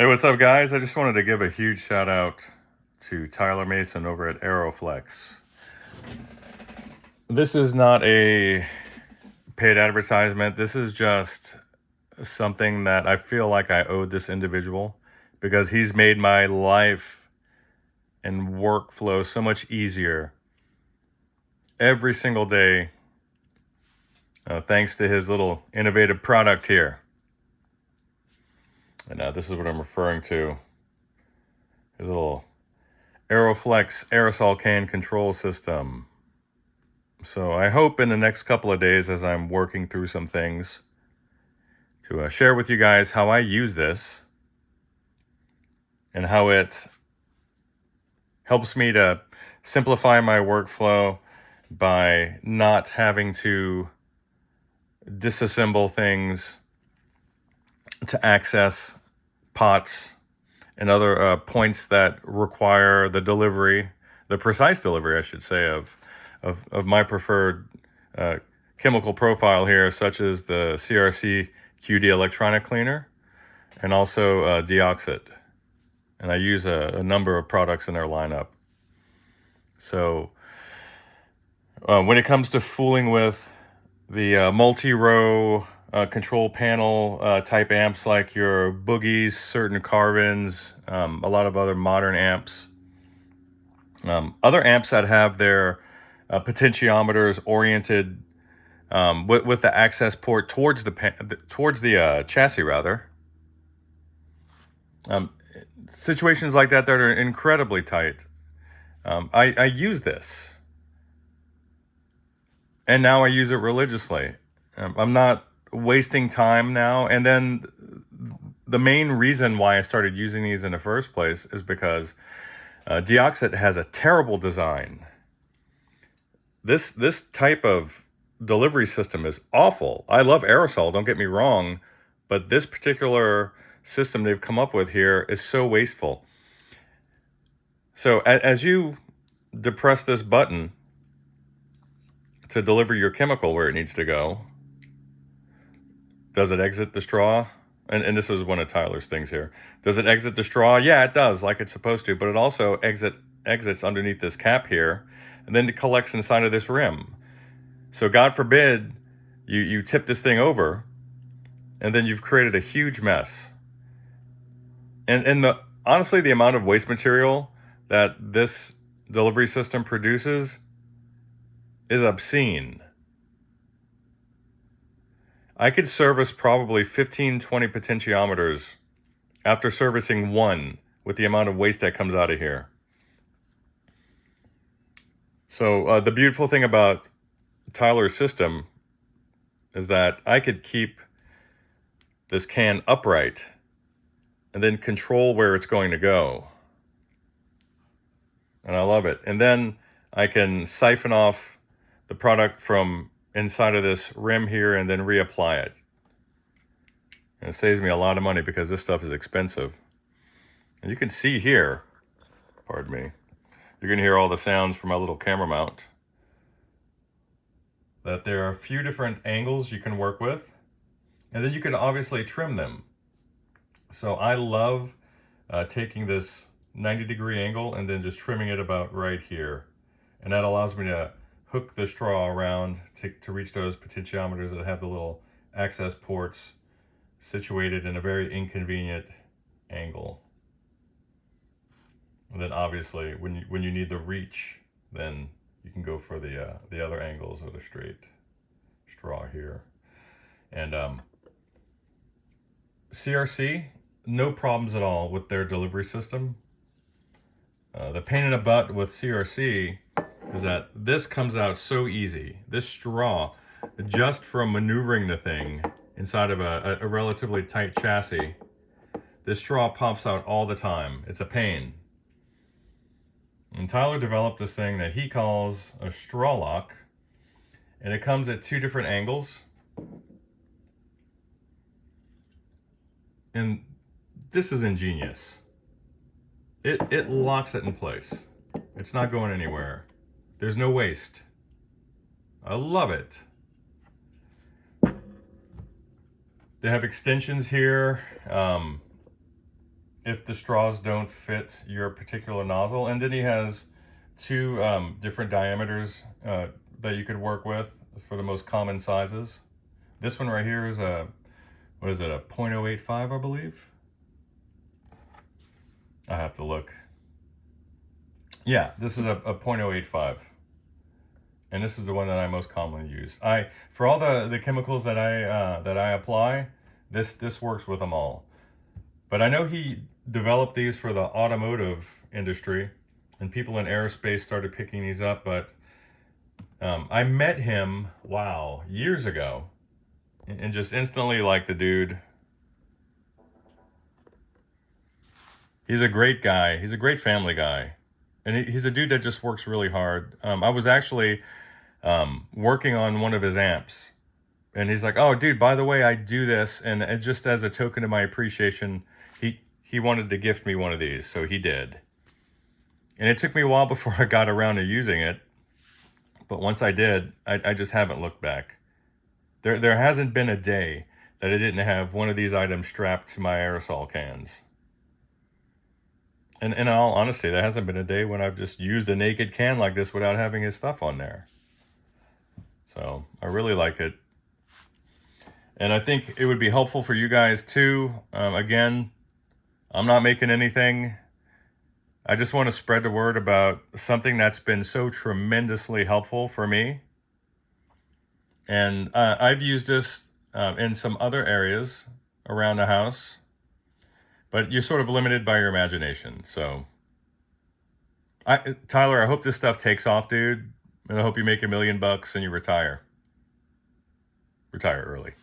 Hey, what's up, guys? I just wanted to give a huge shout out to Tyler Mason over at Aeroflex. This is not a paid advertisement. This is just something that I feel like I owed this individual because he's made my life and workflow so much easier every single day, thanks to his little innovative product here. And this is what I'm referring to. His little Aeroflex aerosol can control system. So I hope in the next couple of days, as I'm working through some things, to share with you guys how I use this and how it helps me to simplify my workflow by not having to disassemble things to access pots and other points that require the delivery, the precise delivery, I should say, of my preferred chemical profile here, such as the CRC QD electronic cleaner and also DeoxIT. And I use a number of products in their lineup. So when it comes to fooling with the multi-row control panel type amps like your Boogies, certain Carvins, a lot of other modern amps. Other amps that have their potentiometers oriented with the access port towards the chassis rather. Situations like that are incredibly tight. I use this, and now I use it religiously. I'm not wasting time now. And then the main reason why I started using these in the first place is because DeoxIT has a terrible design. This type of delivery system is awful. I love Aerosol, don't get me wrong, but this particular system they've come up with here is so wasteful. So as you depress this button to deliver your chemical where it needs to go, does it exit the straw? And this is one of Tyler's things here. Does it exit the straw? Yeah, it does, like it's supposed to, but it also exits underneath this cap here, and then it collects inside of this rim. So God forbid you tip this thing over, and then you've created a huge mess. And honestly, the amount of waste material that this delivery system produces is obscene. I could service probably 15, 20 potentiometers after servicing one with the amount of waste that comes out of here. So the beautiful thing about Tyler's system is that I could keep this can upright and then control where it's going to go. And I love it. And then I can siphon off the product from inside of this rim here and then reapply it. And it saves me a lot of money because this stuff is expensive. And you can see here, pardon me, you're going to hear all the sounds from my little camera mount, that there are a few different angles you can work with, and then you can obviously trim them. So I love taking this 90-degree angle and then just trimming it about right here. And that allows me to hook the straw around to reach those potentiometers that have the little access ports situated in a very inconvenient angle. And then obviously when you need the reach, then you can go for the other angles or the straight straw here. And CRC, no problems at all with their delivery system. The pain in the butt with CRC is that this comes out so easy. This straw, just from maneuvering the thing inside of a relatively tight chassis, this straw pops out all the time. It's a pain. And Tyler developed this thing that he calls a straw lock, and it comes at two different angles. And this is ingenious. It locks it in place. It's not going anywhere. There's no waste. I love it. They have extensions here. if the straws don't fit your particular nozzle. And then he has two different diameters that you could work with for the most common sizes. This one right here is a, what is it, a 0.085, I believe? I have to look. Yeah, this is a 0.085. And this is the one that I most commonly use. For all the chemicals that I apply, this works with them all. But I know he developed these for the automotive industry, and people in aerospace started picking these up. But I met him, wow, years ago, and just instantly liked the dude. He's a great guy. He's a great family guy, and he's a dude that just works really hard. I was actually working on one of his amps, and he's like, "Oh, dude, by the way, I do this," and just as a token of my appreciation, he wanted to gift me one of these, so he did. And it took me a while before I got around to using it, but once I did, I just haven't looked back. There hasn't been a day that I didn't have one of these items strapped to my aerosol cans. And in all honesty, there hasn't been a day when I've just used a naked can like this without having his stuff on there. So I really like it. And I think it would be helpful for you guys too. Again, I'm not making anything. I just want to spread the word about something that's been so tremendously helpful for me. And I've used this in some other areas around the house, but you're sort of limited by your imagination. So, Tyler, I hope this stuff takes off, dude. And I hope you make $1 million and you retire. Retire early.